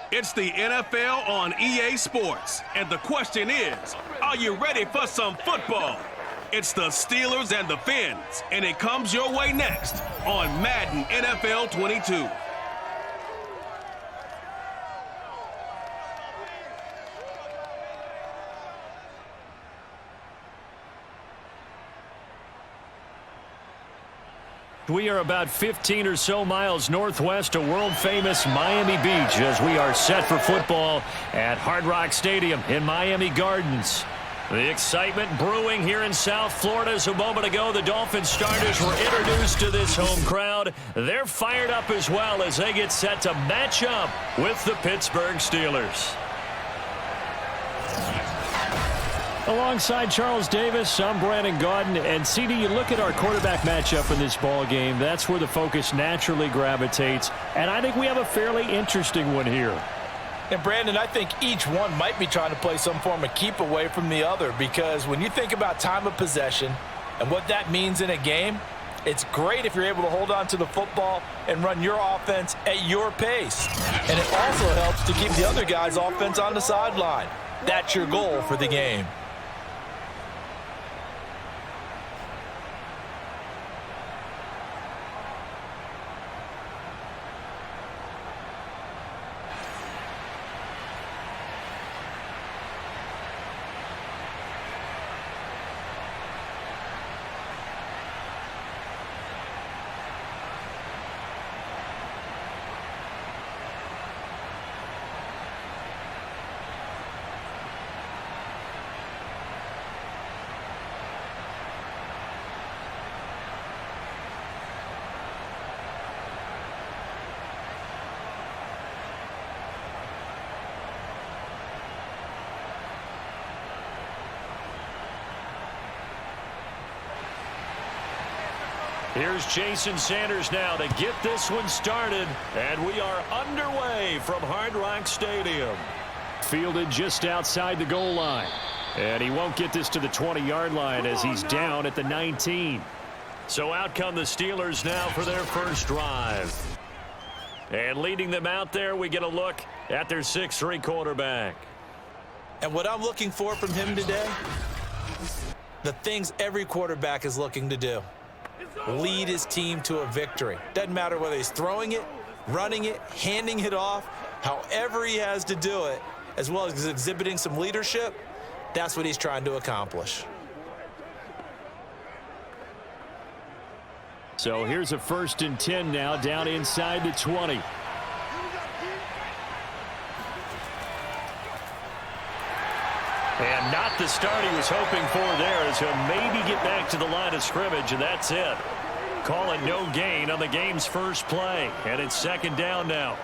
It's the NFL on EA Sports, and the question is, are you ready for some football? It's the Steelers and the Fins, and it comes your way next on Madden NFL 22. We are about 15 or so miles northwest of world-famous Miami Beach as we are set for football at Hard Rock Stadium in Miami Gardens. The excitement brewing here in South Florida as a moment ago the Dolphins starters were introduced to this home crowd. They're fired up as well as they get set to match up with the Pittsburgh Steelers. Alongside Charles Davis, I'm Brandon Gaudin. And CD, you look at our quarterback matchup in this ball game, that's where the focus naturally gravitates. And I think we have a fairly interesting one here. And Brandon, I think each one might be trying to play some form of keep away from the other, because when you think about time of possession and what that means in a game, it's great if you're able to hold on to the football and run your offense at your pace. And it also helps to keep the other guy's offense on the sideline. That's your goal for the game. Here's Jason Sanders now to get this one started, and we are underway from Hard Rock Stadium. Fielded just outside the goal line, and he won't get this to the 20-yard line as he's down at the 19. So out come the Steelers now for their first drive. And leading them out there, we get a look at their 6'3" quarterback. And what I'm looking for from him today, the things every quarterback is looking to do. Lead his team to a victory. Doesn't matter whether he's throwing it, running it, handing it off, however he has to do it, as well as exhibiting some leadership, that's what he's trying to accomplish. So here's a 1st and 10 now down inside the 20. And not the start he was hoping for there, as he'll maybe get back to the line of scrimmage, and that's it. Calling no gain on the game's first play, and it's 2nd down now.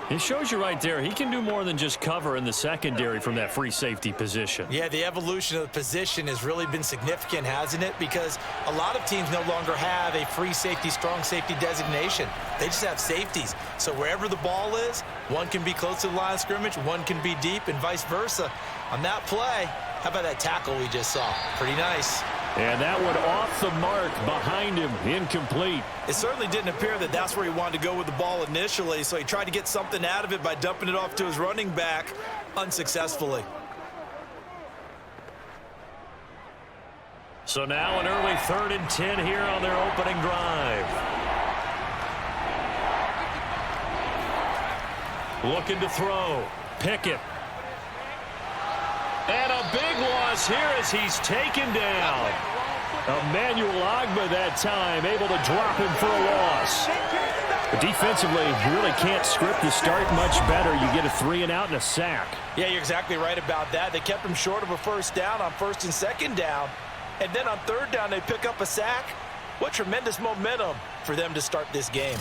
It shows you right there, he can do more than just cover in the secondary from that free safety position. Yeah, the evolution of the position has really been significant, hasn't it? Because a lot of teams no longer have a free safety, strong safety designation. They just have safeties. So wherever the ball is, one can be close to the line of scrimmage, one can be deep, and vice versa. On that play, how about that tackle we just saw? Pretty nice. And that one off the mark behind him, incomplete. It certainly didn't appear that that's where he wanted to go with the ball initially, so he tried to get something out of it by dumping it off to his running back unsuccessfully. So now an early 3rd and 10 here on their opening drive. Looking to throw. Pickett. And a big loss here as he's taken down. Emmanuel Ogbah that time able to drop him for a loss. But defensively, you really can't script the start much better. You get a 3 and out and a sack. Yeah, you're exactly right about that. They kept him short of a 1st down on 1st and 2nd down. And then on 3rd down, they pick up a sack. What tremendous momentum for them to start this game.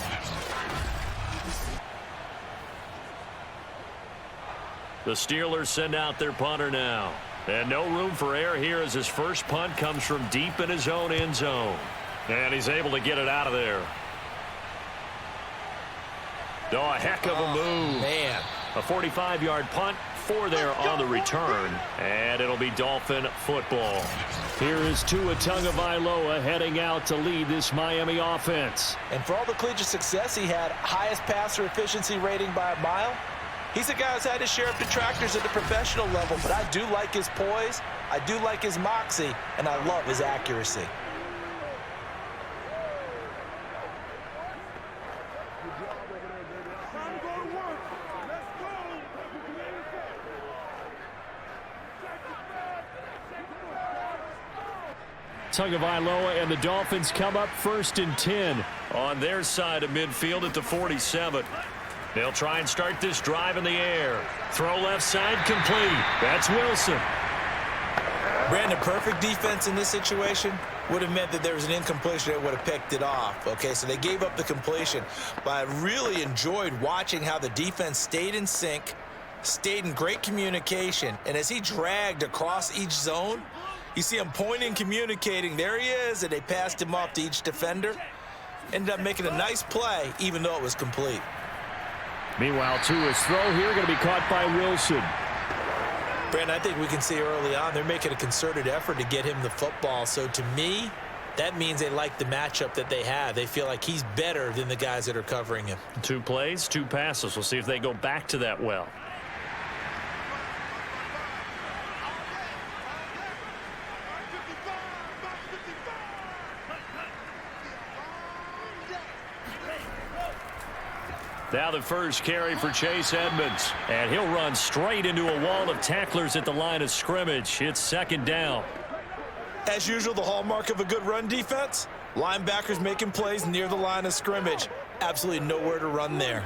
The Steelers send out their punter now. And no room for error here as his first punt comes from deep in his own end zone. And he's able to get it out of there. Oh, a heck of a move. Man. A 45-yard punt, 4 there on the return. And it'll be Dolphin football. Here is Tua Tagovailoa heading out to lead this Miami offense. And for all the collegiate success he had, highest passer efficiency rating by a mile, He's a guy who's had his share of detractors at the professional level, but I do like his poise, I do like his moxie, and I love his accuracy. Tagovailoa and the Dolphins come up 1st and 10 on their side of midfield at the 47. They'll try and start this drive in the air. Throw left side complete. That's Wilson. Brandon, perfect defense in this situation would have meant that there was an incompletion that would have picked it off. Okay, so they gave up the completion. But I really enjoyed watching how the defense stayed in sync, stayed in great communication. And as he dragged across each zone, you see him pointing, communicating. There he is, and they passed him off to each defender. Ended up making a nice play, even though it was complete. Meanwhile, Tua's throw here going to be caught by Wilson. Brandon, I think we can see early on they're making a concerted effort to get him the football. So to me, that means they like the matchup that they have. They feel like he's better than the guys that are covering him. 2 plays, 2 passes. We'll see if they go back to that well. Now the first carry for Chase Edmonds. And he'll run straight into a wall of tacklers at the line of scrimmage. It's 2nd down. As usual, the hallmark of a good run defense, linebackers making plays near the line of scrimmage. Absolutely nowhere to run there.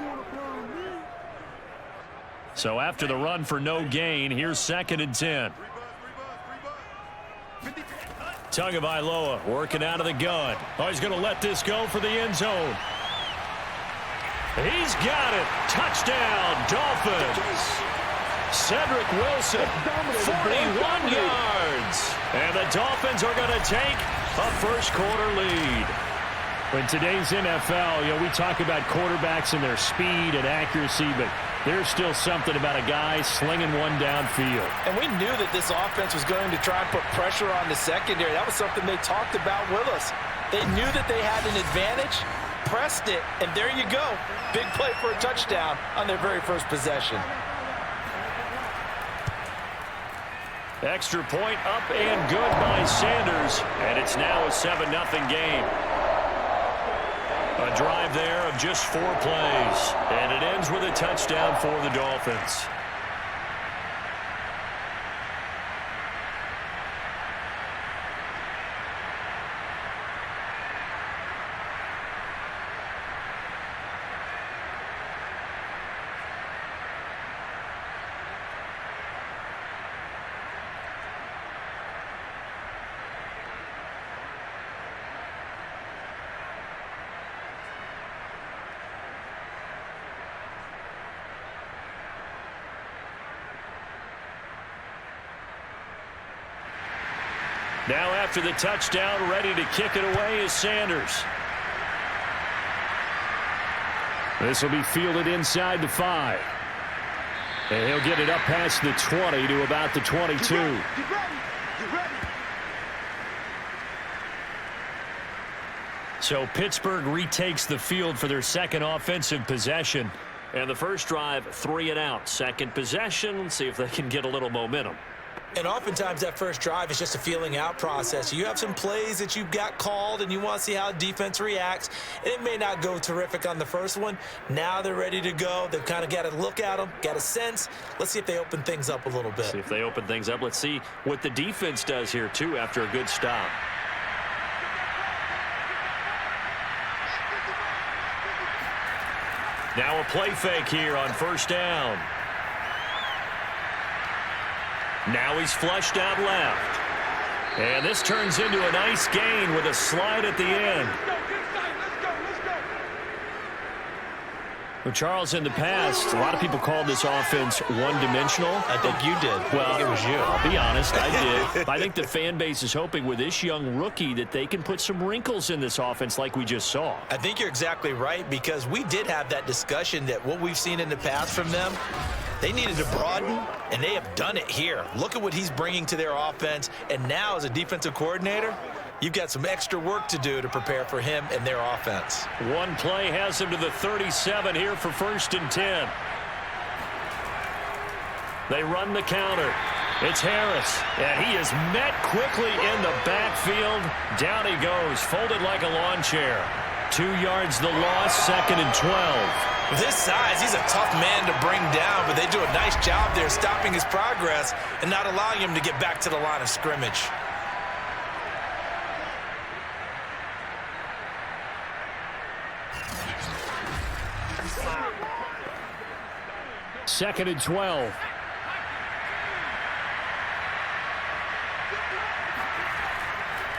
So after the run for no gain, here's 2nd and 10. Tagovailoa working out of the gun. Oh, he's going to let this go for the end zone. He's got it. Touchdown, Dolphins. Cedric Wilson, 41 yards. And the Dolphins are going to take a first-quarter lead. In today's NFL, we talk about quarterbacks and their speed and accuracy, but there's still something about a guy slinging one downfield. And we knew that this offense was going to try and put pressure on the secondary. That was something they talked about with us. They knew that they had an advantage, pressed it, and there you go. Big play for a touchdown on their very first possession. Extra point up and good by Sanders, and it's now a 7-0 game. A drive there of just 4 plays, and it ends with a touchdown for the Dolphins. Now after the touchdown, ready to kick it away is Sanders. This will be fielded inside the 5. And he'll get it up past the 20 to about the 22. Get ready. So Pittsburgh retakes the field for their second offensive possession. And the first drive, 3 and out. Second possession, let's see if they can get a little momentum. And oftentimes that first drive is just a feeling out process. You have some plays that you've got called and you want to see how defense reacts. And it may not go terrific on the first one. Now they're ready to go. They've kind of got to look at them, got a sense. Let's see if they open things up a little bit. See if they open things up. Let's see what the defense does here, too, after a good stop. Now a play fake here on first down. Now he's flushed out left. And this turns into a nice gain with a slide at the end. Well, Charles, in the past, a lot of people called this offense one-dimensional. I think you did. Well, it was you. I'll be honest, I did. I think the fan base is hoping with this young rookie that they can put some wrinkles in this offense like we just saw. I think you're exactly right, because we did have that discussion that what we've seen in the past from them, they needed to broaden, and they have done it here. Look at what he's bringing to their offense, and now as a defensive coordinator, you've got some extra work to do to prepare for him and their offense. One play has him to the 37 here for 1st and 10. They run the counter. It's Harris, and he is met quickly in the backfield. Down he goes, folded like a lawn chair. 2 yards the loss, 2nd and 12. With his size, he's a tough man to bring down, but they do a nice job there stopping his progress and not allowing him to get back to the line of scrimmage. Second and 12.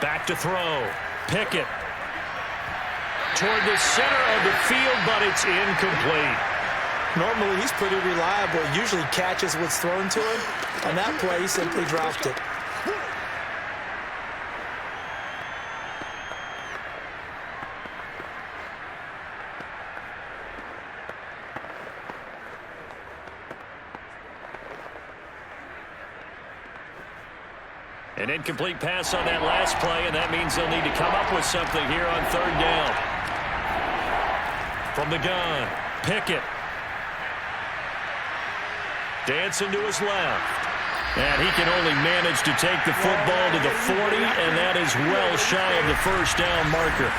Back to throw. Pickett. Toward the center of the field, but it's incomplete. Normally, he's pretty reliable. Usually catches what's thrown to him. On that play, he simply dropped it. An incomplete pass on that last play, and that means they'll need to come up with something here on 3rd down. From the gun, Pickett. Dancing to his left. And he can only manage to take the football to the 40, and that is well shy of the 1st down marker.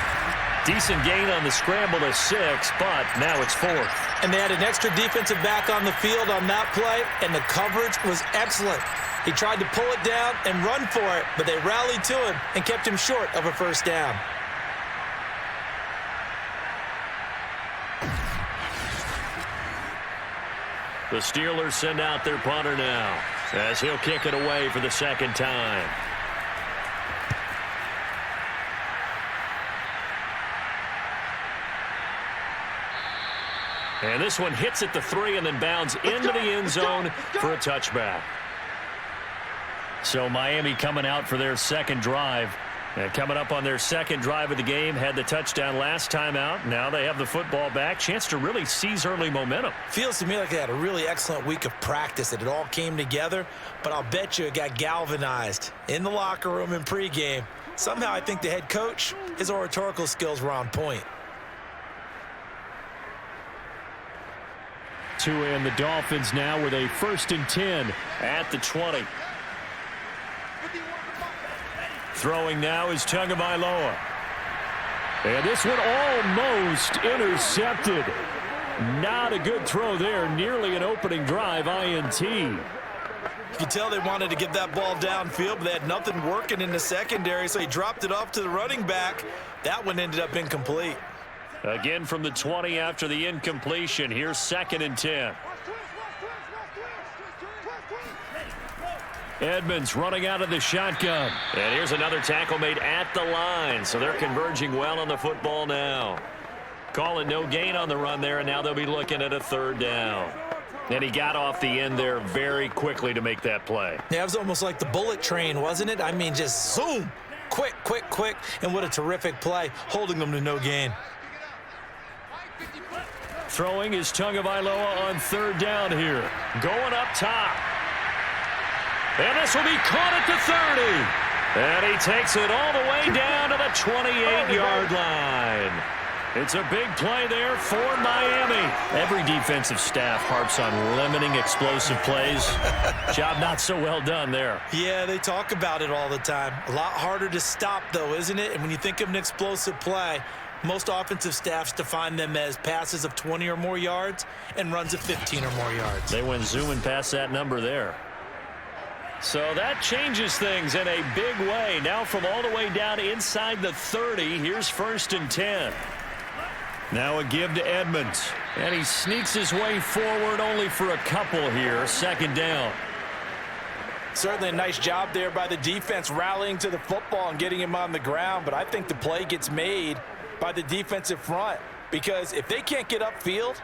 Decent gain on the scramble to 6, but now it's 4th. And they had an extra defensive back on the field on that play, and the coverage was excellent. He tried to pull it down and run for it, but they rallied to him and kept him short of a 1st down. The Steelers send out their punter now as he'll kick it away for the 2nd time. And this one hits at the 3 and then bounds into the end zone for a touchback. So Miami coming out for their 2nd drive. And coming up on their 2nd drive of the game, had the touchdown last time out. Now they have the football back. Chance to really seize early momentum. Feels to me like they had a really excellent week of practice. It all came together, but I'll bet you it got galvanized in the locker room in pregame. Somehow I think the head coach, his oratorical skills were on point. Tua and the Dolphins now with a 1st and 10 at the 20. Throwing now is Tagovailoa. And this one almost intercepted. Not a good throw there. Nearly an opening drive INT. You could tell they wanted to get that ball downfield, but they had nothing working in the secondary, so he dropped it off to the running back. That one ended up incomplete. Again from the 20 after the incompletion. Here's 2nd and 10. Edmonds running out of the shotgun. And here's another tackle made at the line. So they're converging well on the football now. Calling no gain on the run there, and now they'll be looking at a 3rd down. And he got off the end there very quickly to make that play. Yeah, it was almost like the bullet train, wasn't it? I mean, just zoom. Quick, quick, quick. And what a terrific play, holding them to no gain. Throwing is Tagovailoa on 3rd down here. Going up top. And this will be caught at the 30. And he takes it all the way down to the 28-yard line. It's a big play there for Miami. Every defensive staff harps on limiting explosive plays. Job not so well done there. Yeah, they talk about it all the time. A lot harder to stop, though, isn't it? And when you think of an explosive play, most offensive staffs define them as passes of 20 or more yards and runs of 15 or more yards. They went zooming past that number there. So that changes things in a big way. Now from all the way down inside the 30, here's 1st and 10. Now a give to Edmonds. And he sneaks his way forward only for a couple here. 2nd down. Certainly a nice job there by the defense rallying to the football and getting him on the ground. But I think the play gets made by the defensive front. Because if they can't get upfield,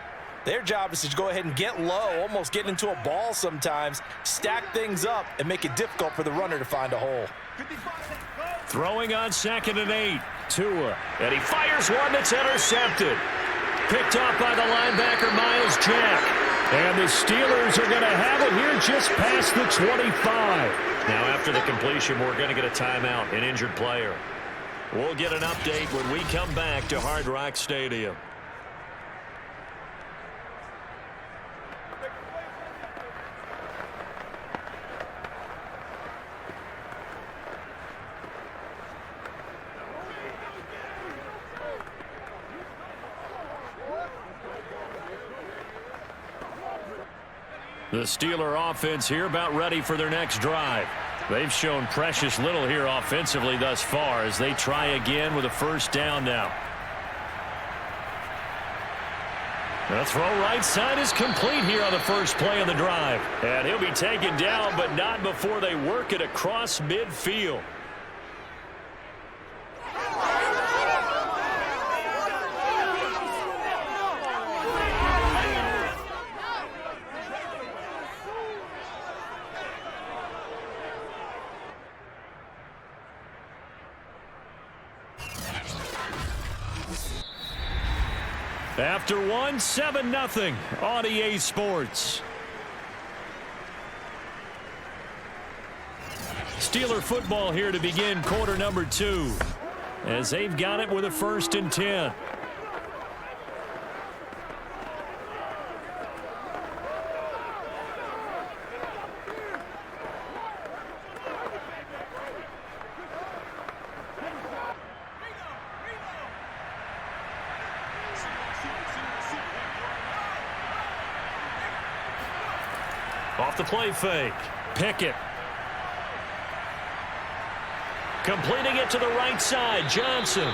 their job is to go ahead and get low, almost get into a ball sometimes, stack things up, and make it difficult for the runner to find a hole. Throwing on 2nd and 8. Tua. And he fires one that's intercepted. Picked off by the linebacker, Miles Jack. And the Steelers are going to have it here just past the 25. Now after the completion, we're going to get a timeout, an injured player. We'll get an update when we come back to Hard Rock Stadium. The Steeler offense here about ready for their next drive. They've shown precious little here offensively thus far as they try again with a first down now. The throw right side is complete here on the first play of the drive. And he'll be taken down, but not before they work it across midfield. After 7-0 on EA Sports. Steeler football here to begin quarter number 2 as they've got it with a 1st and 10. Off the play fake. Pickett. Completing it to the right side. Johnson.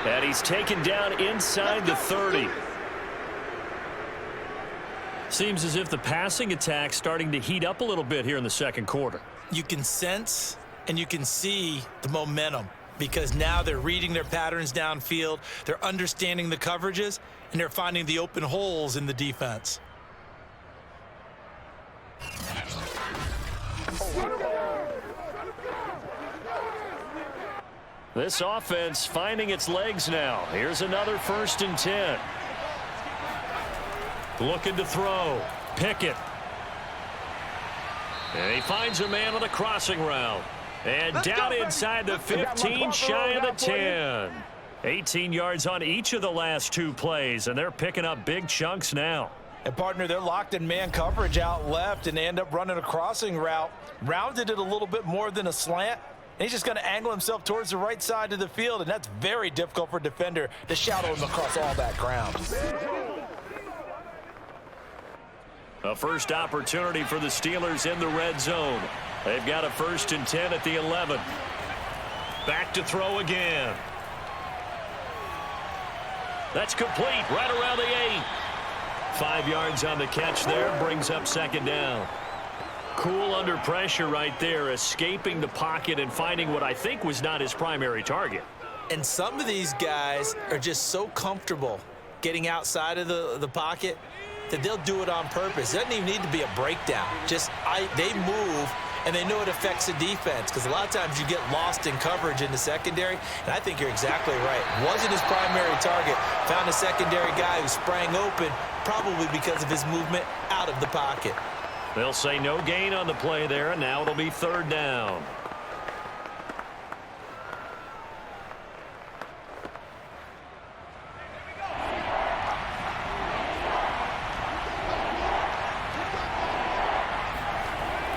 And he's taken down inside the 30. Seems as if the passing attack's starting to heat up a little bit here in the second quarter. You can sense and you can see the momentum because now they're reading their patterns downfield. They're understanding the coverages, and they're finding the open holes in the defense. This offense finding its legs now. Here's another 1st and 10. Looking to throw. Pickett. And he finds a man on the crossing route. And down inside the 15, shy of the 10. 18 yards on each of the last 2 plays, and they're picking up big chunks now. And, partner, they're locked in man coverage out left, and they end up running a crossing route. Rounded it a little bit more than a slant. And he's just going to angle himself towards the right side of the field, and that's very difficult for a defender to shadow him across all that ground. A first opportunity for the Steelers in the red zone. They've got a 1st and 10 at the 11. Back to throw again. That's complete right around the 8. 5 yards on the catch there, brings up 2nd down. Cool under pressure right there, escaping the pocket and finding what I think was not his primary target. And some of these guys are just so comfortable getting outside of the pocket that they'll do it on purpose. It doesn't even need to be a breakdown. They move, and they know it affects the defense because a lot of times you get lost in coverage in the secondary, and I think you're exactly right. Wasn't his primary target. Found a secondary guy who sprang open, probably because of his movement out of the pocket. They'll say no gain on the play there, and now it'll be 3rd down.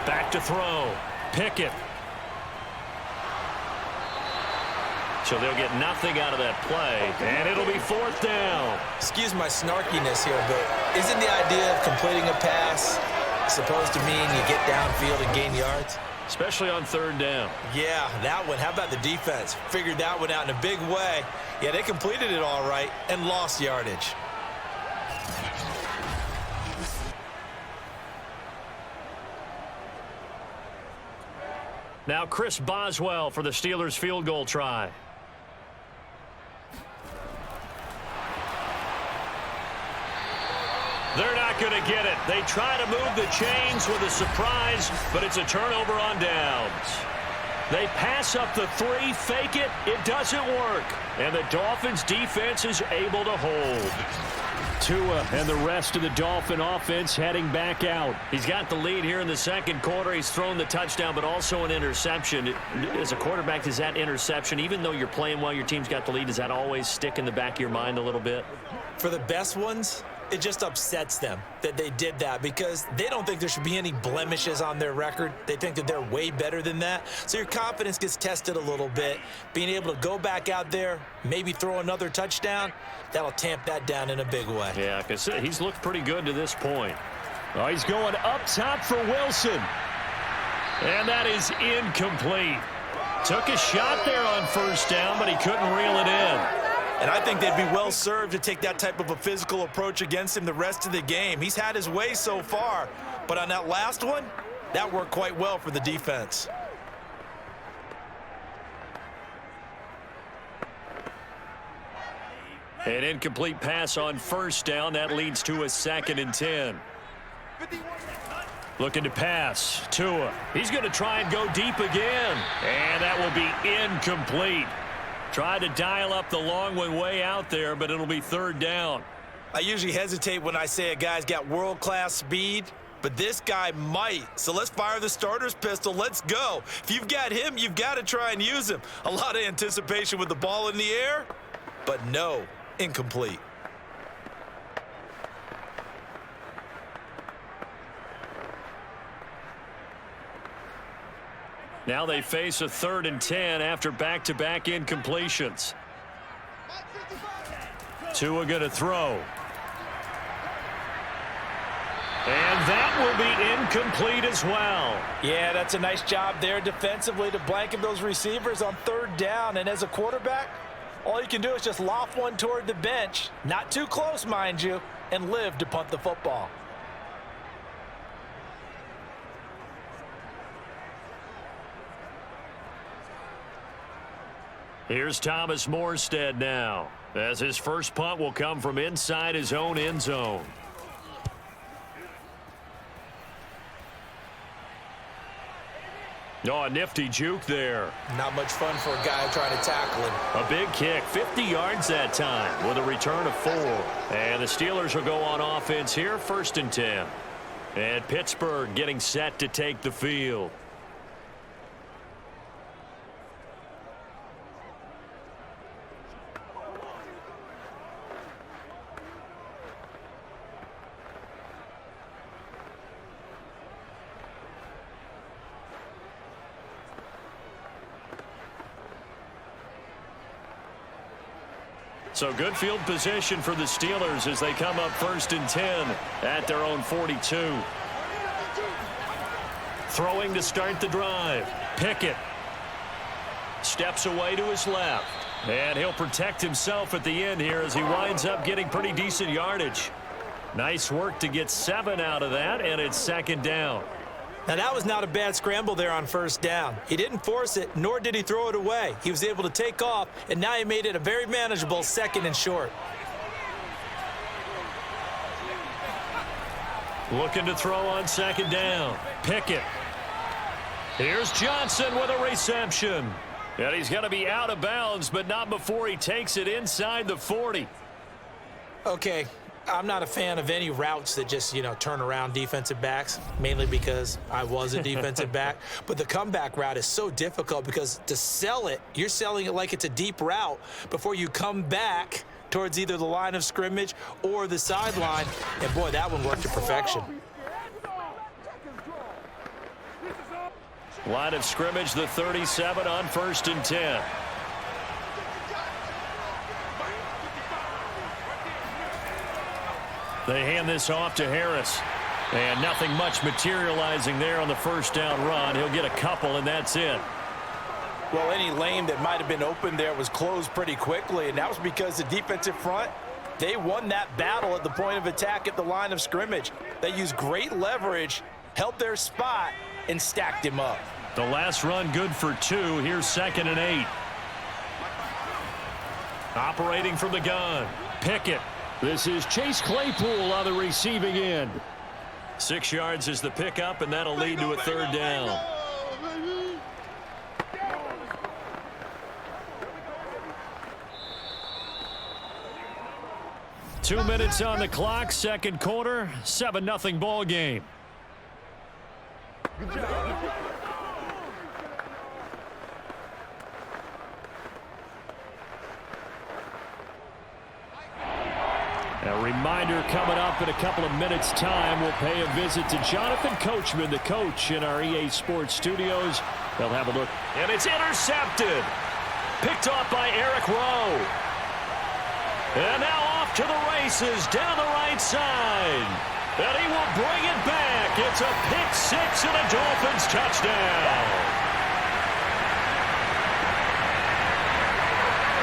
Back to throw. Pickett. So they'll get nothing out of that play, and it'll be 4th down. Excuse my snarkiness here, but isn't the idea of completing a pass supposed to mean you get downfield and gain yards? Especially on 3rd down. Yeah, that one. How about the defense? Figured that one out in a big way. Yeah, they completed it all right and lost yardage. Now Chris Boswell for the Steelers field goal try. They're not going to get it. They try to move the chains with a surprise, but it's a turnover on downs. They pass up the 3, fake it. It doesn't work. And the Dolphins defense is able to hold. Tua and the rest of the Dolphin offense heading back out. He's got the lead here in the second quarter. He's thrown the touchdown, but also an interception. As a quarterback, does that interception, even though you're playing while your team's got the lead, does that always stick in the back of your mind a little bit? For the best ones, it just upsets them that they did that because they don't think there should be any blemishes on their record. They think that they're way better than that. So your confidence gets tested a little bit. Being able to go back out there, maybe throw another touchdown, that'll tamp that down in a big way. Yeah, because he's looked pretty good to this point. Oh, he's going up top for Wilson. And that is incomplete. Took a shot there on first down, but he couldn't reel it in. And I think they'd be well served to take that type of a physical approach against him the rest of the game. He's had his way so far, but on that last one, that worked quite well for the defense. An incomplete pass on first down. That leads to a 2nd and 10. Looking to pass. Tua. He's going to try and go deep again. And that will be incomplete. Tried to dial up the long one way out there, but it'll be 3rd down. I usually hesitate when I say a guy's got world-class speed, but this guy might. So let's fire the starter's pistol. Let's go. If you've got him, you've got to try and use him. A lot of anticipation with the ball in the air, but no, incomplete. Now they face a 3rd and 10 after back-to-back incompletions. Tua going to throw. And that will be incomplete as well. Yeah, that's a nice job there defensively to blanket those receivers on 3rd down. And as a quarterback, all you can do is just loft one toward the bench, not too close, mind you, and live to punt the football. Here's Thomas Morstead now, as his first punt will come from inside his own end zone. Oh, a nifty juke there. Not much fun for a guy trying to tackle him. A big kick, 50 yards that time, with a return of 4. And the Steelers will go on offense here, 1st and 10. And Pittsburgh getting set to take the field. So good field position for the Steelers as they come up 1st and 10 at their own 42. Throwing to start the drive. Pickett steps away to his left. And he'll protect himself at the end here as he winds up getting pretty decent yardage. Nice work to get 7 out of that, and it's 2nd down. Now, that was not a bad scramble there on 1st down. He didn't force it, nor did he throw it away. He was able to take off, and now he made it a very manageable 2nd and short. Looking to throw on 2nd down. Pickett. Here's Johnson with a reception. And he's going to be out of bounds, but not before he takes it inside the 40. Okay, I'm not a fan of any routes that just, turn around defensive backs, mainly because I was a defensive back. But the comeback route is so difficult because to sell it, you're selling it like it's a deep route before you come back towards either the line of scrimmage or the sideline. And, boy, that one worked to perfection. Line of scrimmage, the 37 on 1st and 10. They hand this off to Harris. And nothing much materializing there on the 1st down run. He'll get a couple, and that's it. Well, any lane that might have been open there was closed pretty quickly, and that was because the defensive front, they won that battle at the point of attack at the line of scrimmage. They used great leverage, held their spot, and stacked him up. The last run good for 2. Here's 2nd and 8. Operating from the gun. Pickett. This is Chase Claypool on the receiving end. 6 yards is the pickup, and that'll lead to a 3rd down. Two minutes on the clock, 2nd quarter, 7-0 ball game. Good job. A reminder coming up in a couple of minutes' time. We'll pay a visit to Jonathan Coachman, the coach in our EA Sports studios. They'll have a look. And it's intercepted. Picked off by Eric Rowe. And now off to the races down the right side. And he will bring it back. It's a pick six and a Dolphins touchdown.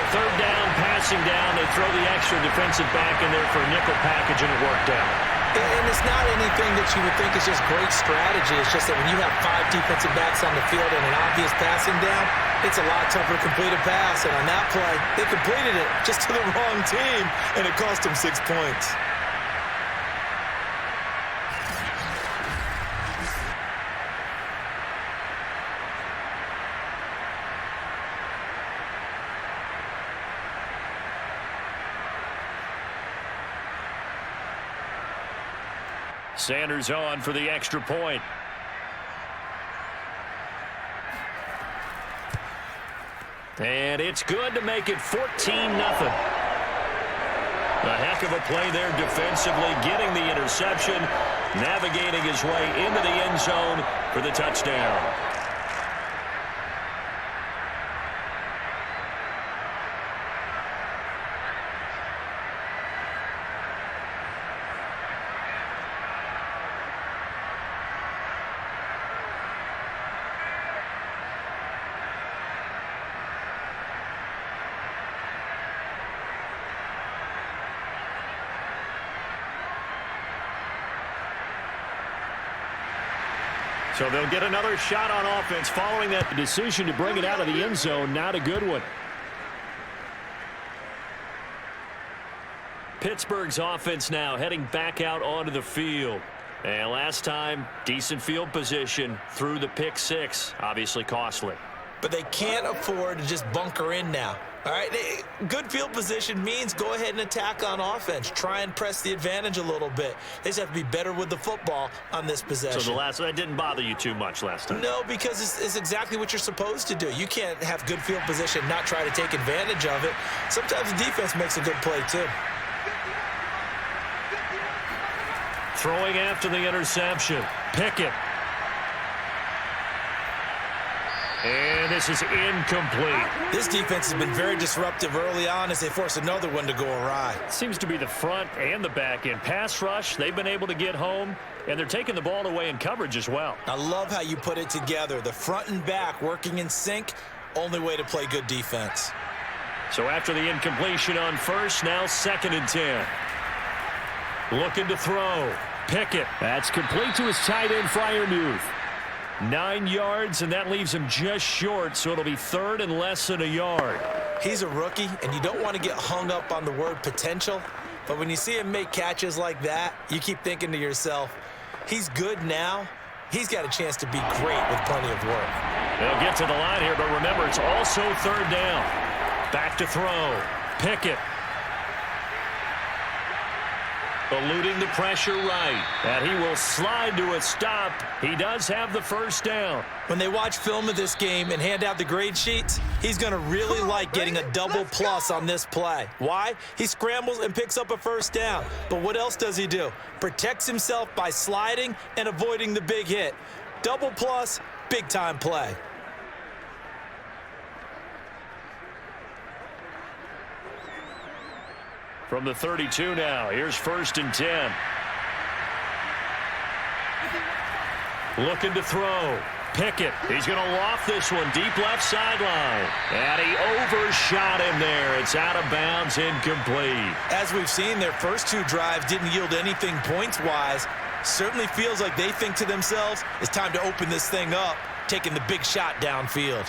Third down, passing down. They throw the extra defensive back in there for a nickel package, and it worked out. And it's not anything that you would think is just great strategy. It's just that when you have 5 defensive backs on the field and an obvious passing down, it's a lot tougher to complete a pass. And on that play, they completed it just to the wrong team, and it cost them 6 points. Sanders on for the extra point. And it's good to make it 14-0. A heck of a play there defensively, getting the interception, navigating his way into the end zone for the touchdown. So they'll get another shot on offense following that decision to bring it out of the end zone. Not a good one. Pittsburgh's offense now heading back out onto the field. And last time, decent field position through the pick six. Obviously costly. But they can't afford to just bunker in now. All right, good field position means go ahead and attack on offense. Try and press the advantage a little bit. They just have to be better with the football on this possession. So that didn't bother you too much last time? No, because it's exactly what you're supposed to do. You can't have good field position, not try to take advantage of it. Sometimes the defense makes a good play too. Throwing after the interception. Pickett. And this is incomplete. This defense has been very disruptive early on as they force another one to go awry. Seems to be the front and the back end. Pass rush, they've been able to get home, and they're taking the ball away in coverage as well. I love how you put it together. The front and back working in sync, only way to play good defense. So after the incompletion on first, now 2nd and 10. Looking to throw. Pickett. That's complete to his tight end, Freiermuth. 9 yards, and that leaves him just short, so it'll be 3rd and less than a yard. He's a rookie, and you don't want to get hung up on the word potential, but when you see him make catches like that, you keep thinking to yourself, he's good now. He's got a chance to be great with plenty of work. They'll get to the line here, but remember, it's also 3rd down. Back to throw. Pickett. Eluding the pressure right. And he will slide to a stop. He does have the 1st down. When they watch film of this game and hand out the grade sheets, he's going to really like getting a double plus on this play. Why? He scrambles and picks up a 1st down. But what else does he do? Protects himself by sliding and avoiding the big hit. Double plus, big-time play. From the 32 now, here's 1st and 10. Looking to throw. Pickett. He's going to loft this one deep left sideline. And he overshot him there. It's out of bounds, incomplete. As we've seen, their first 2 drives didn't yield anything points-wise. Certainly feels like they think to themselves, it's time to open this thing up, taking the big shot downfield.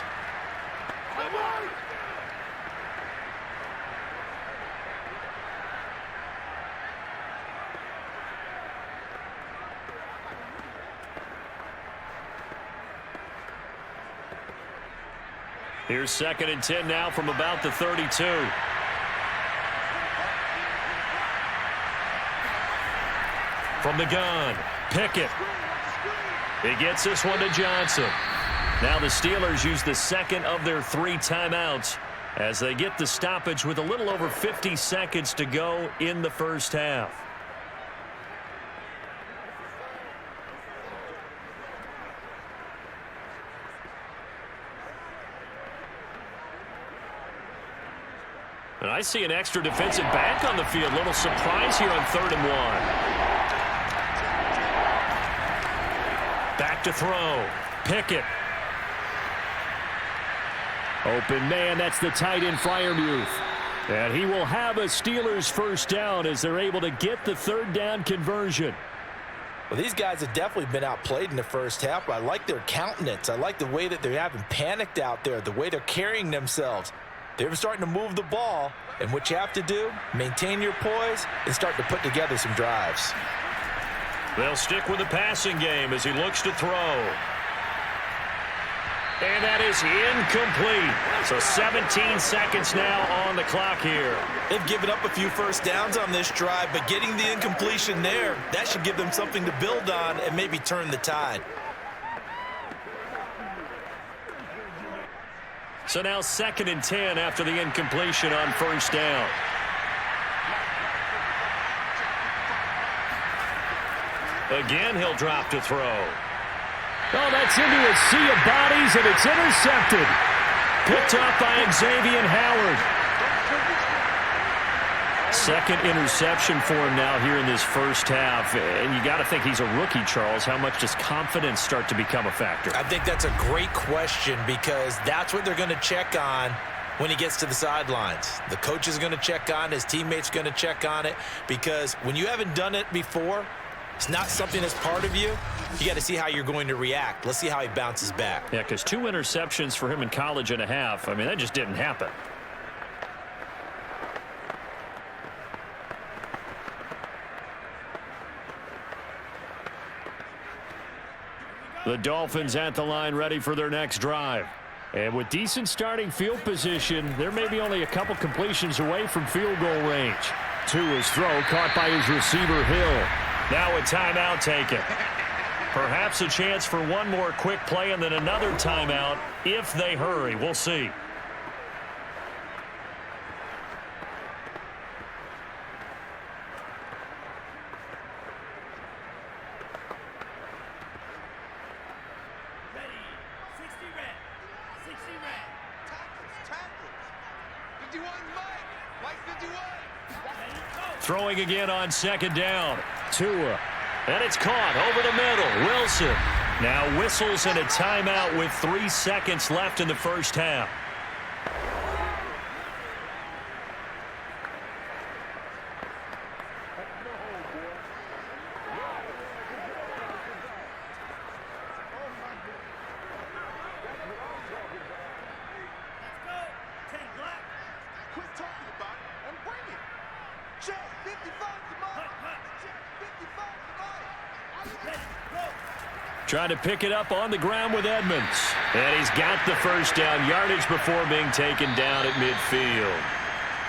Here's 2nd and 10 now from about the 32. From the gun, Pickett. He gets this one to Johnson. Now the Steelers use the 2nd of their 3 timeouts as they get the stoppage with a little over 50 seconds to go in the 1st half. And I see an extra defensive back on the field. Little surprise here on 3rd and 1. Back to throw. Pickett. Open man, that's the tight end Freiermuth. And he will have a Steelers first down as they're able to get the third down conversion. Well, these guys have definitely been outplayed in the first half, but I like their countenance. I like the way that they're having panicked out there, the way they're carrying themselves. They're starting to move the ball, and what you have to do, maintain your poise and start to put together some drives. They'll stick with the passing game as he looks to throw. And that is incomplete. So 17 seconds now on the clock here. They've given up a few first downs on this drive, but getting the incompletion there, that should give them something to build on and maybe turn the tide. So now 2nd and 10 after the incompletion on first down. Again, he'll drop to throw. Oh, that's into a sea of bodies, and it's intercepted. Picked up by Xavier Howard. Second interception for him now here in this first half. And you got to think he's a rookie, Charles. How much does confidence start to become a factor? I think that's a great question because that's what they're going to check on when he gets to the sidelines. The coach is going to check on, his teammates going to check on it, because when you haven't done it before, it's not something that's part of you. You got to see how you're going to react. Let's see how he bounces back. Yeah, because 2 interceptions for him in college and a half. I mean, that just didn't happen. The Dolphins at the line ready for their next drive. And with decent starting field position, they're maybe only a couple completions away from field goal range. To his throw, caught by his receiver, Hill. Now a timeout taken. Perhaps a chance for one more quick play and then another timeout if they hurry. We'll see. Throwing again on 2nd down. Tua. And it's caught over the middle. Wilson now whistles in a timeout with 3 seconds left in the first half. Trying to pick it up on the ground with Edmonds. And he's got the first down yardage before being taken down at midfield.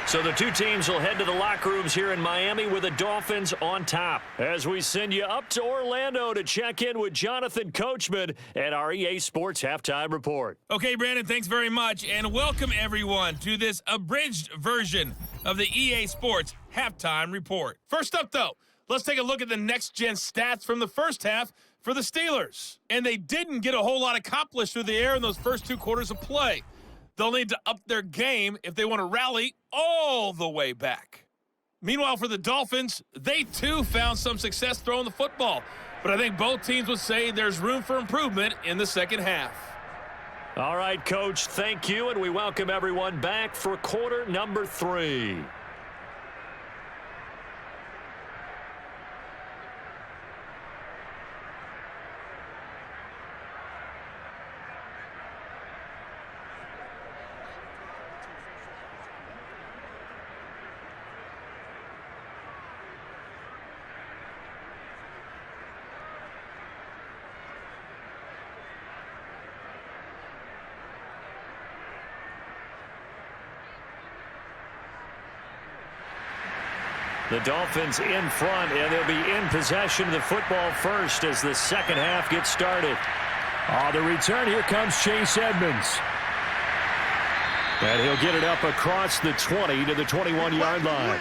So the two teams will head to the locker rooms here in Miami with the Dolphins on top. As we send you up to Orlando to check in with Jonathan Coachman at our EA Sports Halftime Report. Okay, Brandon, thanks very much. And welcome, everyone, to this abridged version of the EA Sports Halftime Report. First up, though, let's take a look at the next-gen stats from the first half for the Steelers. And they didn't get a whole lot accomplished through the air in those first 2 quarters of play. They'll need to up their game if they want to rally all the way back. Meanwhile, for the Dolphins, they too found some success throwing the football. But I think both teams would say there's room for improvement in the second half. All right, Coach, thank you, and we welcome everyone back for quarter number 3. The Dolphins in front, and they'll be in possession of the football first as the second half gets started. On the return, here comes Chase Edmonds. And he'll get it up across the 20 to the 21-yard line.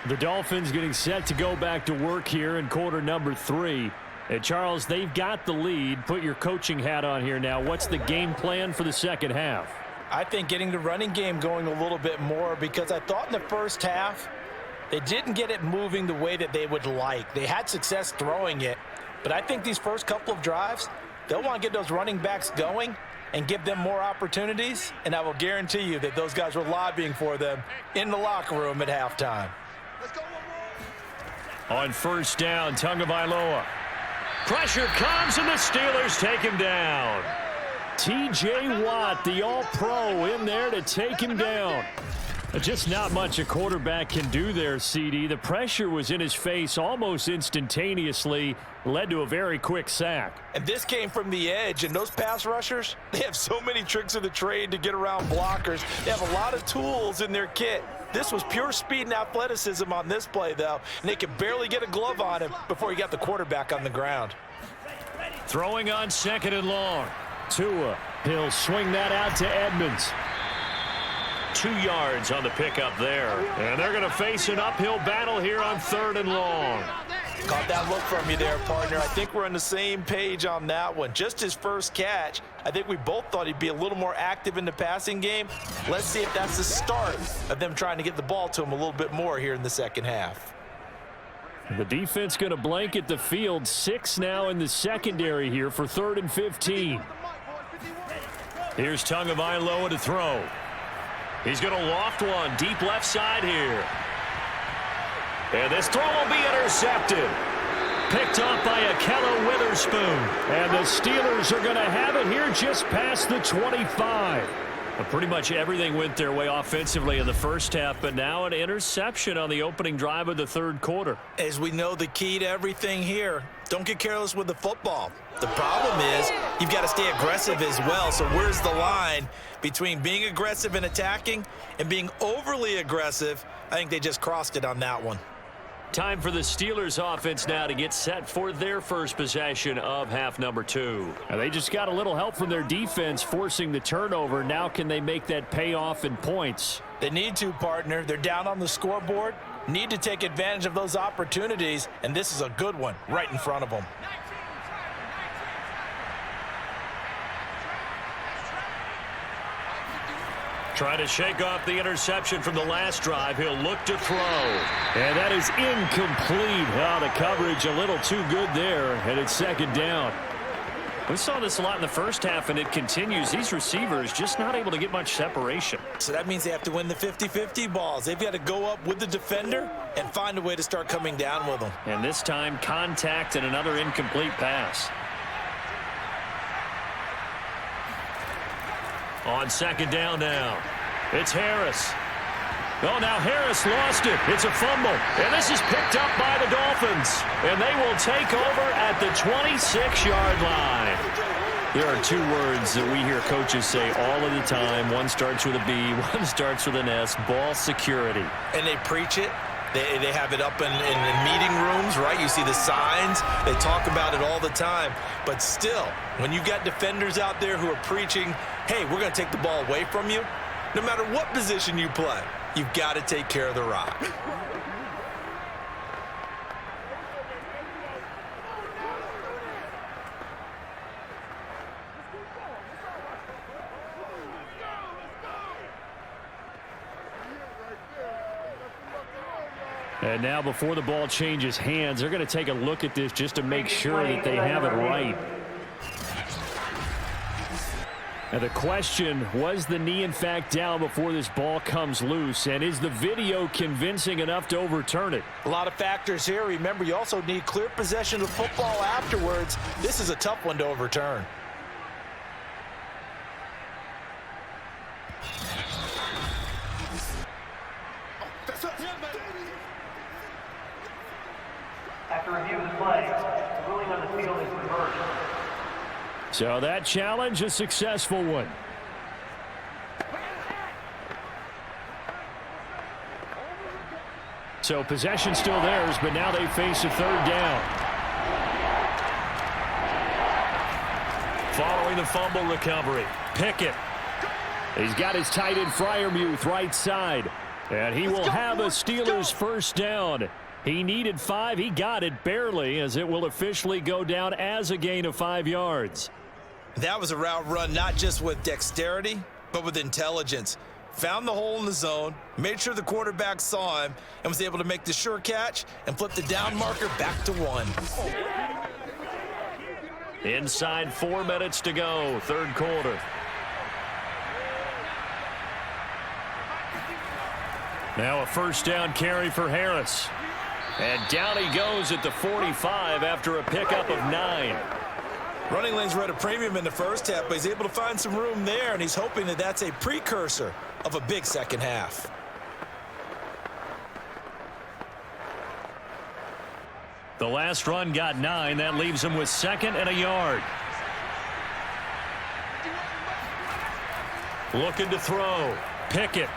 The Dolphins getting set to go back to work here in quarter number 3. And Charles, they've got the lead. Put your coaching hat on here now. What's the game plan for the second half? I think getting the running game going a little bit more, because I thought in the first half They didn't get it moving the way that they would like. They had success throwing it, but I think these first couple of drives, they'll want to get those running backs going and give them more opportunities, and I will guarantee you that those guys were lobbying for them in the locker room at halftime. On first down, Tagovailoa. Pressure comes, and the Steelers take him down. T.J. Watt, the all-pro, in there to take him down. Just not much a quarterback can do there, CD. The pressure was in his face almost instantaneously, led to a very quick sack. And this came from the edge, and those pass rushers, they have so many tricks of the trade to get around blockers. They have a lot of tools in their kit. This was pure speed and athleticism on this play, though, and they could barely get a glove on him before he got the quarterback on the ground. Throwing on second and long. Tua, he'll swing that out to Edmonds. 2 yards on the pickup there. And they're going to face an uphill battle here on third and long. Caught that look from you there, partner. I think we're on the same page on that one. Just his first catch. I think we both thought he'd be a little more active in the passing game. Let's see if that's the start of them trying to get the ball to him a little bit more here in the second half. The defense going to blanket the field. 6 now in the secondary here for 3rd and 15. Here's Tagovailoa to throw. He's going to loft one deep left side here. And this throw will be intercepted. Picked off by Akello Witherspoon. And the Steelers are going to have it here just past the 25. But pretty much everything went their way offensively in the first half, but now an interception on the opening drive of the third quarter. As we know, the key to everything here, don't get careless with the football. The problem is you've got to stay aggressive as well. So where's the line between being aggressive and attacking and being overly aggressive? I think they just crossed it on that one. Time for the Steelers offense now to get set for their first possession of half number 2. And they just got a little help from their defense forcing the turnover. Now can they make that pay off in points? They need to, partner. They're down on the scoreboard. Need to take advantage of those opportunities, and this is a good one right in front of them. Trying to shake off the interception from the last drive. He'll look to throw. And that is incomplete. Oh, the coverage a little too good there. And it's second down. We saw this a lot in the first half, and it continues. These receivers just not able to get much separation. So that means they have to win the 50-50 balls. They've got to go up with the defender and find a way to start coming down with them. And this time, contact and another incomplete pass. On second down now, it's Harris. Oh, now Harris lost it. It's a fumble. And this is picked up by the Dolphins. And they will take over at the 26-yard line. There are 2 words that we hear coaches say all of the time. One starts with a B, one starts with an S, ball security. And they preach it. They have it up in meeting rooms, right? You see the signs. They talk about it all the time. But still, when you've got defenders out there who are preaching, hey, we're going to take the ball away from you, no matter what position you play, you've got to take care of the rock. And now before the ball changes hands, they're going to take a look at this just to make sure that they have it right. And the question, was the knee in fact down before this ball comes loose? And is the video convincing enough to overturn it? A lot of factors here. Remember, you also need clear possession of football afterwards. This is a tough one to overturn. After review of the play, the ruling on the field is reversed. So that challenge, a successful one. So possession still theirs, but now they face a third down. Following the fumble recovery, Pickett. He's got his tight end Freiermuth right side. And he will have a Steelers first down. He needed 5. He got it barely, as it will officially go down as a gain of 5 yards. That was a route run not just with dexterity, but with intelligence. found the hole in the zone, made sure the quarterback saw him, and was able to make the sure catch and flip the down marker back to 1. Inside 4 minutes to go, third quarter. Now a first down carry for Harris. And down he goes at the 45 after a pickup of 9. Running lanes were at a premium in the first half, but he's able to find some room there, and he's hoping that that's a precursor of a big second half. The last run got 9. That leaves him with 2nd and a yard. Looking to throw. Pickett.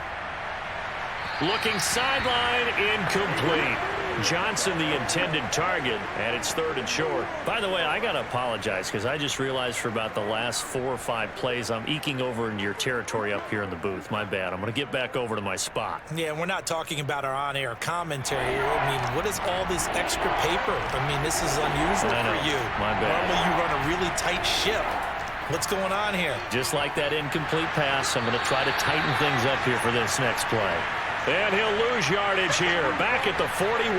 Looking sideline, incomplete. Johnson the intended target, and it's 3rd and short. By the way, I got to apologize because I just realized for about the last 4 or 5 plays I'm eking over into your territory up here in the booth. My bad. I'm going to get back over to my spot. Yeah, we're not talking about our on-air commentary here. I mean, what is all this extra paper? I mean, this is unusual for you. My bad. Normally you run a really tight ship. What's going on here? Just like that incomplete pass, I'm going to try to tighten things up here for this next play. And he'll lose yardage here, back at the 41.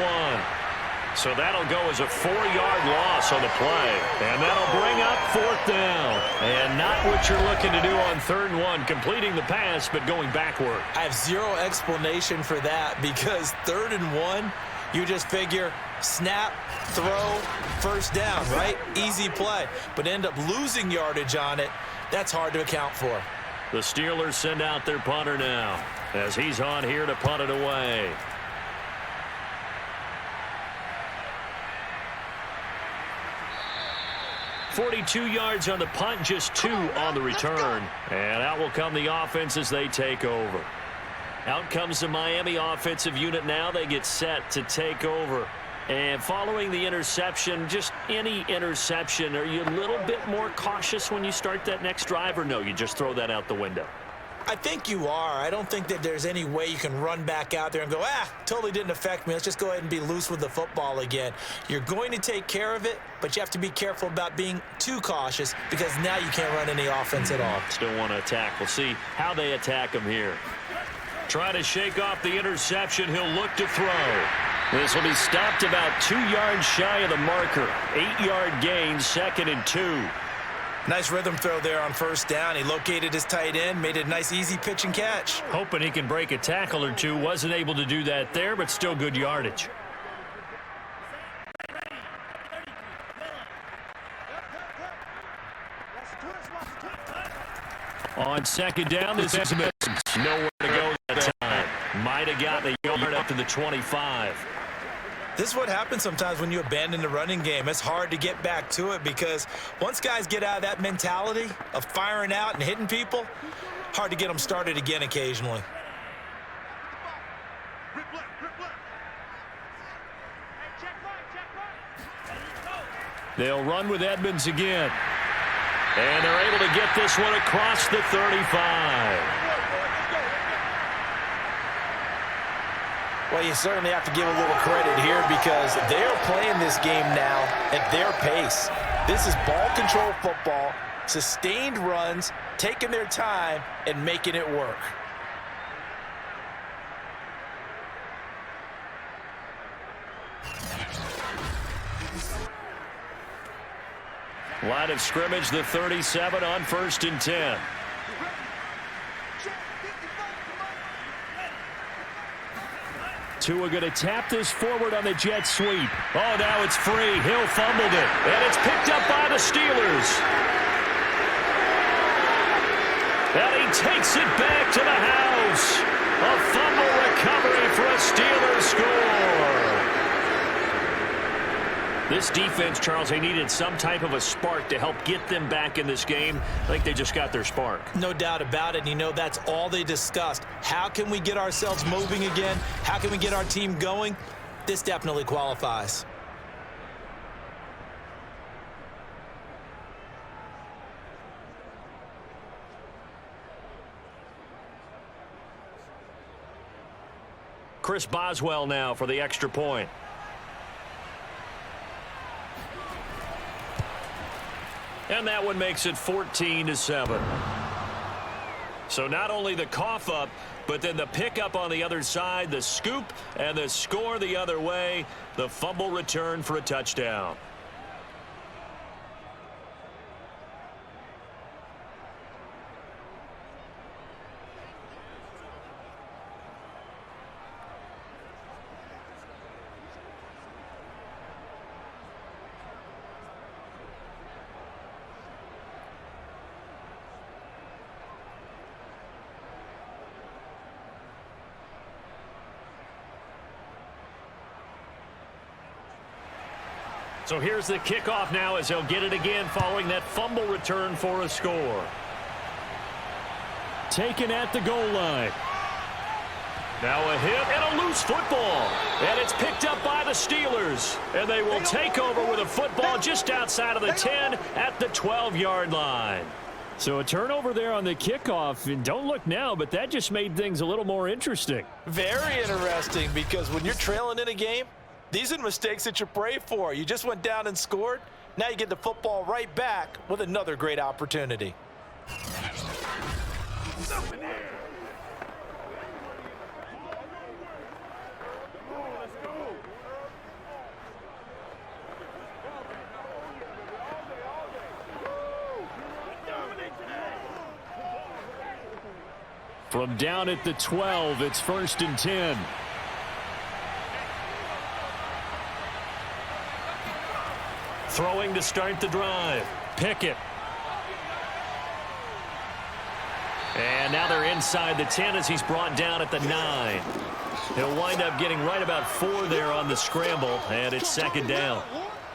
So that'll go as a 4-yard loss on the play. And that'll bring up 4th down. And not what you're looking to do on 3rd and 1, completing the pass, but going backward. I have zero explanation for that because 3rd and 1, you just figure snap, throw, first down, right? Easy play. But end up losing yardage on it. That's hard to account for. The Steelers send out their punter now as he's on here to punt it away. .42 yards on the punt, just 2 on the return. And out will come the offense as they take over. Out comes the Miami offensive unit now. They get set to take over. And following the interception, just any interception, are you a little bit more cautious when you start that next drive, or no, you just throw that out the window? I think you are. I don't think that there's any way you can run back out there and go, totally didn't affect me. Let's just go ahead and be loose with the football again. You're going to take care of it, but you have to be careful about being too cautious because now you can't run any offense at all. Still want to attack. We'll see how they attack him here. Trying to shake off the interception. He'll look to throw. This will be stopped about 2 yards shy of the marker. 8-yard gain, 2nd and 2. Nice rhythm throw there on first down. He located his tight end, made it a nice, easy pitch and catch. Hoping he can break a tackle or two. Wasn't able to do that there, but still good yardage. On 2nd down, this is nowhere to go that time. Might have gotten a yard up to the 25. This is what happens sometimes when you abandon the running game. It's hard to get back to it because once guys get out of that mentality of firing out and hitting people, hard to get them started again occasionally. They'll run with Edmonds again. And they're able to get this one across the 35. Well, you certainly have to give a little credit here because they're playing this game now at their pace. This is ball control football, sustained runs, taking their time, and making it work. Line of scrimmage, the 37 on 1st and 10. Tua going to tap this forward on the jet sweep. Oh, now it's free. Hill fumbled it. And it's picked up by the Steelers. And he takes it back to the house. A fumble recovery for a Steelers score. This defense, Charles, they needed some type of a spark to help get them back in this game. I think they just got their spark. No doubt about it. And you know, that's all they discussed. How can we get ourselves moving again? How can we get our team going? This definitely qualifies. Chris Boswell now for the extra point. And that one makes it 14-7. So not only the cough up, but then the pickup on the other side, the scoop, and the score the other way. The fumble return for a touchdown. So here's the kickoff now as they'll get it again following that fumble return for a score. Taken at the goal line. Now a hit and a loose football. And it's picked up by the Steelers. And they will take over with a football just outside of the 10 at the 12-yard line. So a turnover there on the kickoff. And don't look now, but that just made things a little more interesting. Very interesting, because when you're trailing in a game, these are the mistakes that you pray for. You just went down and scored. Now you get the football right back with another great opportunity. From down at the 12, it's 1st and 10. Throwing to start the drive. Pickett. And now they're inside the 10 as he's brought down at the 9. He'll wind up getting right about 4 there on the scramble, and it's 2nd down.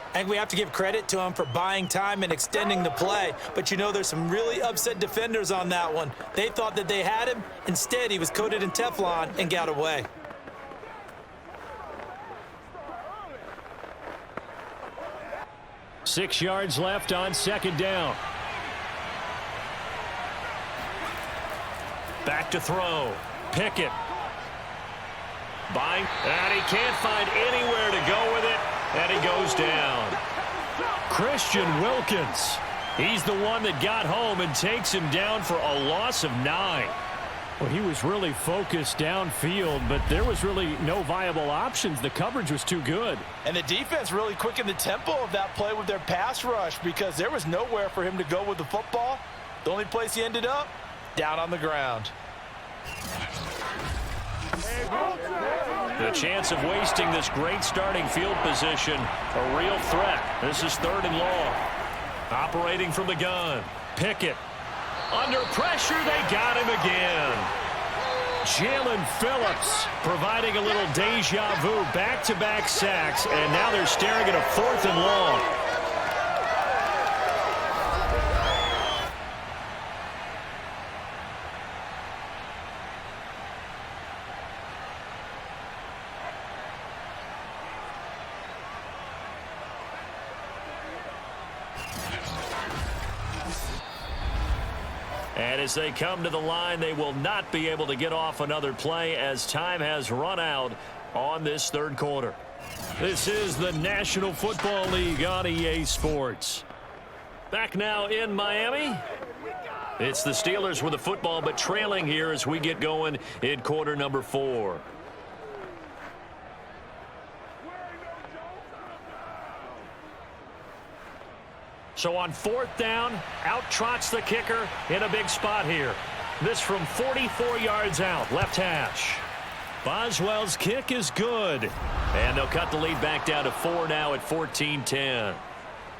I think we have to give credit to him for buying time and extending the play. But, you know, there's some really upset defenders on that one. They thought that they had him. Instead, he was coated in Teflon and got away. Six yards left on 2nd down. Back to throw. Pickett. Buying, and he can't find anywhere to go with it, and he goes down. Christian Wilkins. He's the one that got home and takes him down for a loss of 9. Well, he was really focused downfield, but there was really no viable options. The coverage was too good. And the defense really quickened the tempo of that play with their pass rush, because there was nowhere for him to go with the football. The only place he ended up, down on the ground. The chance of wasting this great starting field position, a real threat. This is 3rd and long. Operating from the gun. Pickett. Under pressure, they got him again. Jalen Phillips providing a little deja vu. Back-to-back sacks, and now they're staring at a 4th and long. And as they come to the line, they will not be able to get off another play as time has run out on this 3rd quarter. This is the National Football League on EA Sports. Back now in Miami. It's the Steelers with the football, but trailing here as we get going in quarter number 4. So on 4th down, out trots the kicker in a big spot here. This from 44 yards out, left hash. Boswell's kick is good. And they'll cut the lead back down to 4 now at 14-10.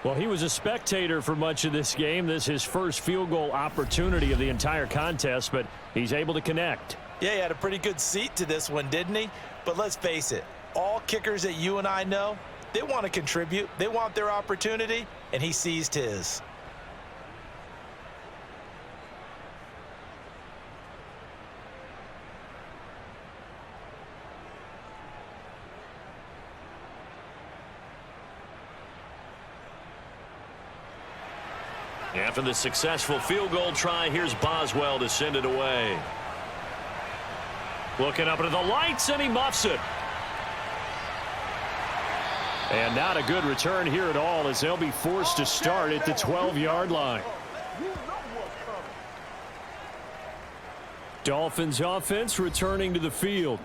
Well, he was a spectator for much of this game. This is his first field goal opportunity of the entire contest, but he's able to connect. Yeah, he had a pretty good seat to this one, didn't he? But let's face it, all kickers that you and I know, they want to contribute. They want their opportunity, and he seized his. After the successful field goal try, here's Boswell to send it away. Looking up into the lights, and he muffs it. And not a good return here at all, as they'll be forced to start at the 12-yard line. Dolphins offense returning to the field.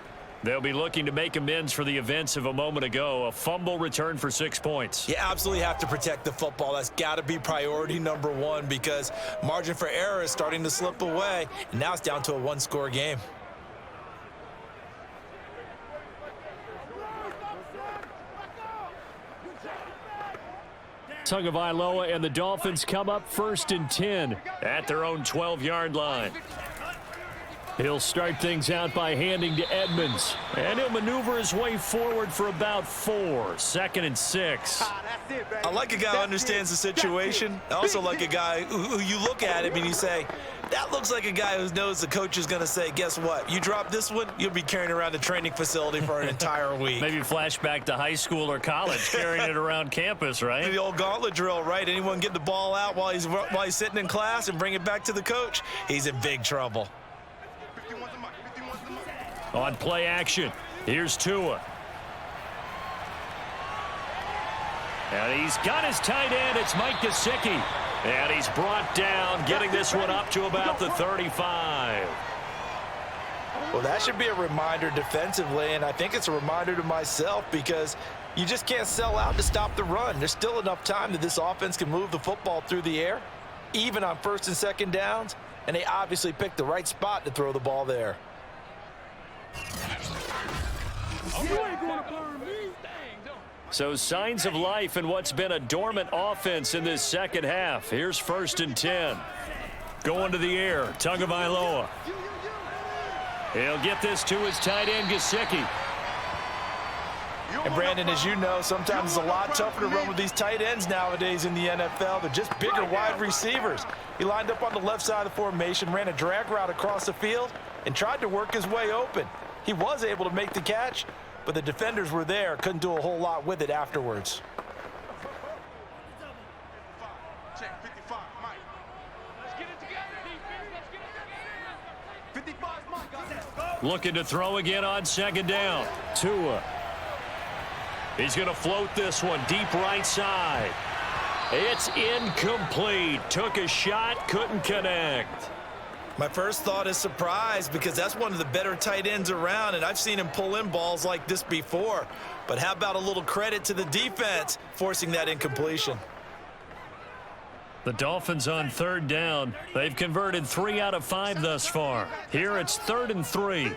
They'll be looking to make amends for the events of a moment ago. A fumble return for 6 points. You absolutely have to protect the football. That's got to be priority number one because margin for error is starting to slip away. And now it's down to a one-score game. Tagovailoa and the Dolphins come up 1st and 10 at their own 12-yard line. He'll start things out by handing to Edmonds, and he'll maneuver his way forward for about 4. 2nd and 6. I like a guy who understands the situation. I also like a guy who you look at him and you say, that looks like a guy who knows the coach is going to say, guess what? You drop this one, you'll be carrying around the training facility for an entire week. Maybe flashback to high school or college, carrying it around campus, right? The old gauntlet drill, right? Anyone get the ball out while he's sitting in class and bring it back to the coach, he's in big trouble. On play action, here's Tua. And he's got his tight end. It's Mike Gesicki. And he's brought down, getting this one up to about the 35. Well, that should be a reminder defensively, and I think it's a reminder to myself because you just can't sell out to stop the run. There's still enough time that this offense can move the football through the air, even on 1st and 2nd downs, and they obviously picked the right spot to throw the ball there. So signs of life in what's been a dormant offense in this second half. Here's 1st and 10. Going to the air, Tagovailoa. He'll get this to his tight end, Gesicki. And Brandon, as you know, sometimes it's a lot tougher to run with these tight ends nowadays in the NFL. They're just bigger wide receivers. He lined up on the left side of the formation, ran a drag route across the field, and tried to work his way open. He was able to make the catch, but the defenders were there, couldn't do a whole lot with it afterwards. Looking to throw again on 2nd down. Tua. He's going to float this one deep right side. It's incomplete. Took a shot, couldn't connect. My first thought is surprise because that's one of the better tight ends around, and I've seen him pull in balls like this before. But how about a little credit to the defense forcing that incompletion? The Dolphins on 3rd down. They've converted 3 out of 5 thus far. Here it's 3rd and 3.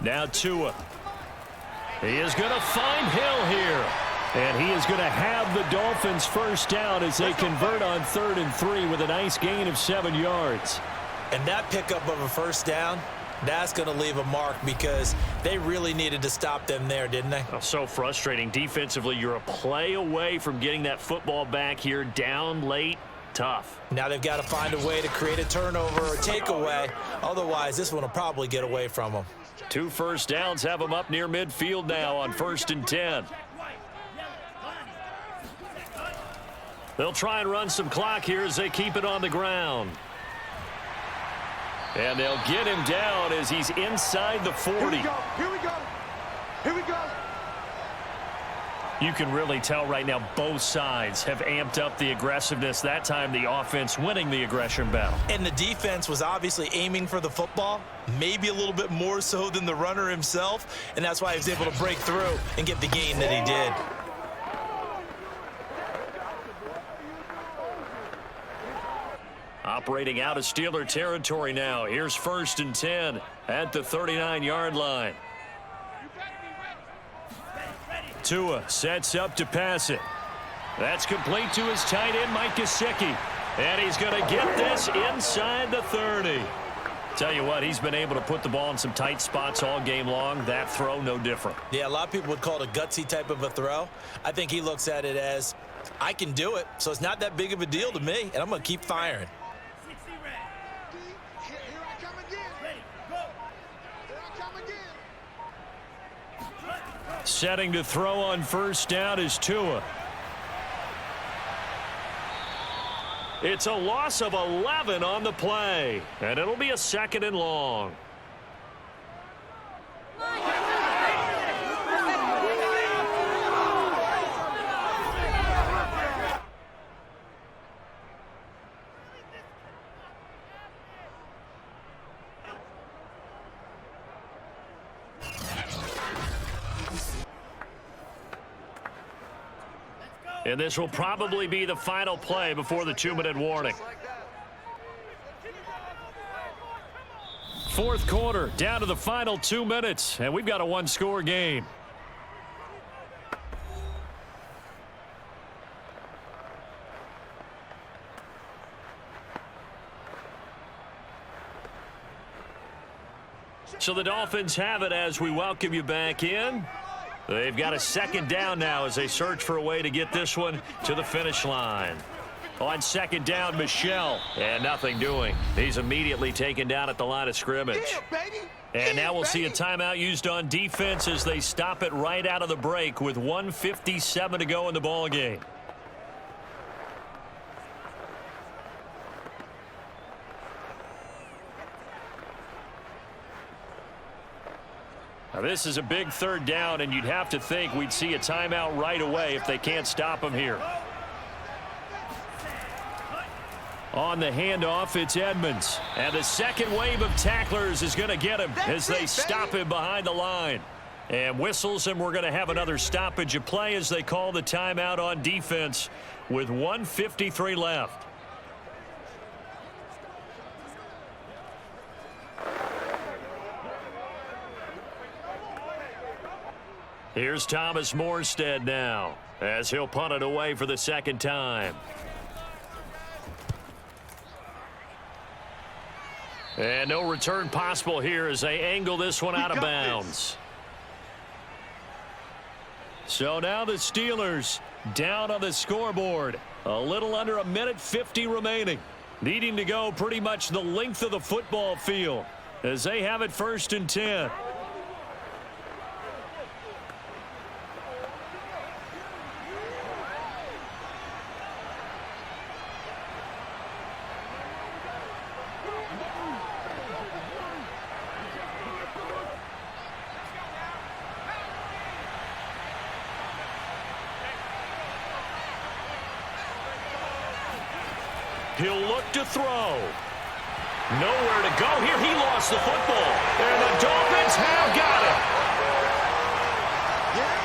Now Tua. He is going to find Hill here. And he is going to have the Dolphins first down as they convert on 3rd and 3 with a nice gain of 7 yards. And that pickup of a first down, that's going to leave a mark because they really needed to stop them there, didn't they? Oh, so frustrating. Defensively, you're a play away from getting that football back here down late. Tough. Now they've got to find a way to create a turnover or takeaway. Otherwise, this one will probably get away from them. 2 first downs have them up near midfield now on 1st and 10. They'll try and run some clock here as they keep it on the ground. And they'll get him down as he's inside the 40. Here we go. Here we go. You can really tell right now both sides have amped up the aggressiveness. That time the offense winning the aggression battle. And the defense was obviously aiming for the football, maybe a little bit more so than the runner himself, and that's why he was able to break through and get the gain that he did. Operating out of Steeler territory now. Here's 1st and 10 at the 39-yard line. Tua sets up to pass it. That's complete to his tight end, Mike Gesicki. And he's going to get this inside the 30. Tell you what, he's been able to put the ball in some tight spots all game long. That throw, no different. Yeah, a lot of people would call it a gutsy type of a throw. I think he looks at it as, I can do it, so it's not that big of a deal to me, and I'm going to keep firing. Setting to throw on 1st down is Tua. It's a loss of 11 on the play, and it'll be a 2nd and long. And this will probably be the final play before the 2-minute warning. Fourth quarter, down to the final 2 minutes, and we've got a one-score game. So the Dolphins have it as we welcome you back in. They've got a second down now as they search for a way to get this one to the finish line. On second down, Michel, and nothing doing. He's immediately taken down at the line of scrimmage. And now we'll see a timeout used on defense as they stop it right out of the break with 1:57 to go in the ballgame. Now this is a big third down, and you'd have to think we'd see a timeout right away if they can't stop him here. On the handoff, it's Edmonds. And the second wave of tacklers is going to get him as they stop him behind the line. And whistles, and we're going to have another stoppage of play as they call the timeout on defense with 1:53 left. Here's Thomas Morstead now as he'll punt it away for the second time. And no return possible here as they angle this one out of bounds. So now the Steelers down on the scoreboard. A little under 1:50 remaining. Needing to go pretty much the length of the football field as they have it 1st and 10. He'll look to throw. Nowhere to go here. He lost the football. And the Dolphins have got it. Yeah,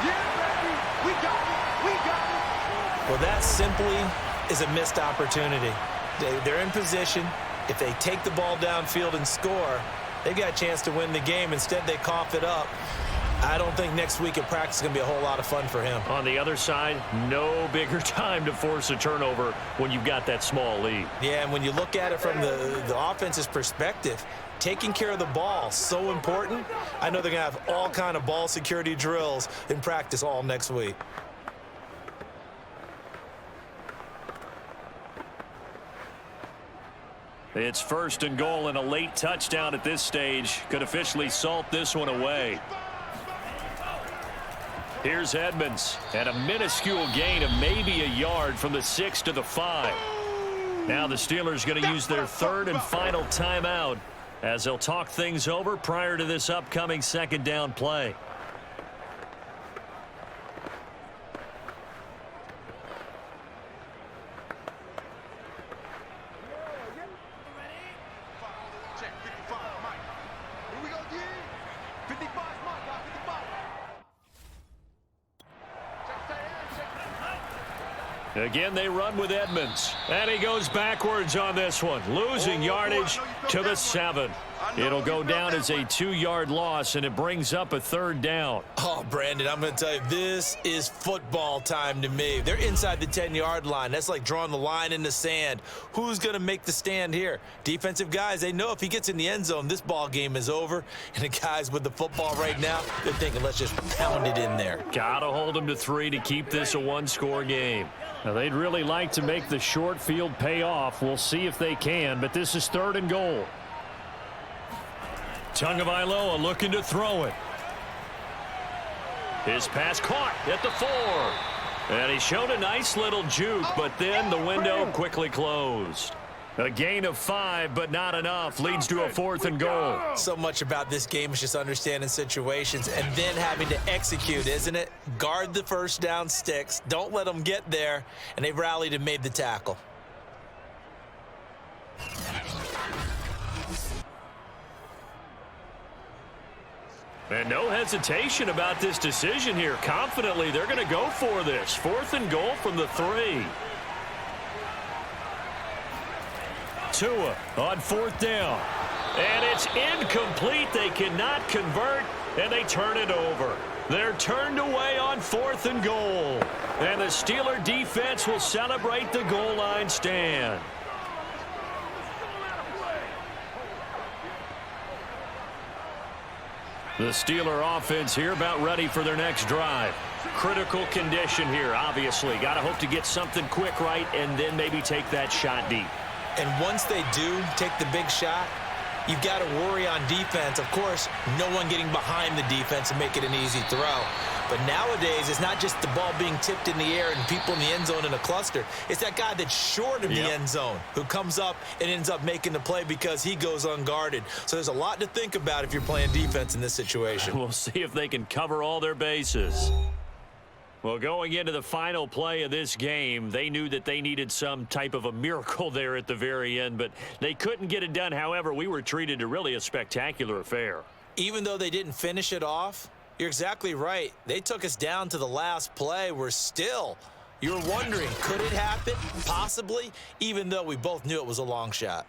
baby. We got it. We got it. Well, that simply is a missed opportunity. They're in position. If they take the ball downfield and score, they've got a chance to win the game. Instead, they cough it up. I don't think next week at practice is going to be a whole lot of fun for him. On the other side, no bigger time to force a turnover when you've got that small lead. Yeah, and when you look at it from the offense's perspective, taking care of the ball, so important. I know they're going to have all kind of ball security drills in practice all next week. It's 1st and goal, and a late touchdown at this stage could officially salt this one away. Here's Edmonds, and a minuscule gain of maybe a yard from the 6 to the 5. Now the Steelers going to use their 3rd and final timeout as they'll talk things over prior to this upcoming second down play. Again, they run with Edmonds. And he goes backwards on this one, losing yardage to the 7. It'll go down as a 2-yard loss, and it brings up a 3rd down. Oh, Brandon, I'm going to tell you, this is football time to me. They're inside the 10-yard line. That's like drawing the line in the sand. Who's going to make the stand here? Defensive guys, they know if he gets in the end zone, this ball game is over. And the guys with the football right now, they're thinking, let's just pound it in there. Got to hold them to 3 to keep this a one-score game. Now, they'd really like to make the short field pay off. We'll see if they can, but this is 3rd and goal. Tagovailoa looking to throw it. His pass caught at the 4. And he showed a nice little juke, but then the window quickly closed. A gain of 5, but not enough. Leads to a 4th and goal. So much about this game is just understanding situations and then having to execute, isn't it? Guard the first down sticks. Don't let them get there. And they rallied and made the tackle. And no hesitation about this decision here. Confidently, they're going to go for this. 4th and goal from the 3. Tua on 4th down. And it's incomplete. They cannot convert, and they turn it over. They're turned away on 4th and goal. And the Steeler defense will celebrate the goal line stand. The Steeler offense here about ready for their next drive. Critical condition here, obviously. Got to hope to get something quick right and then maybe take that shot deep. And once they do take the big shot, you've got to worry on defense. Of course, no one getting behind the defense and make it an easy throw. But nowadays, it's not just the ball being tipped in the air and people in the end zone in a cluster. It's that guy that's short of the end zone who comes up and ends up making the play because he goes unguarded. So there's a lot to think about if you're playing defense in this situation. We'll see if they can cover all their bases. Well, going into the final play of this game, they knew that they needed some type of a miracle there at the very end, but they couldn't get it done. However, we were treated to really a spectacular affair. Even though they didn't finish it off, you're exactly right. They took us down to the last play. You're wondering, could it happen? Possibly, even though we both knew it was a long shot.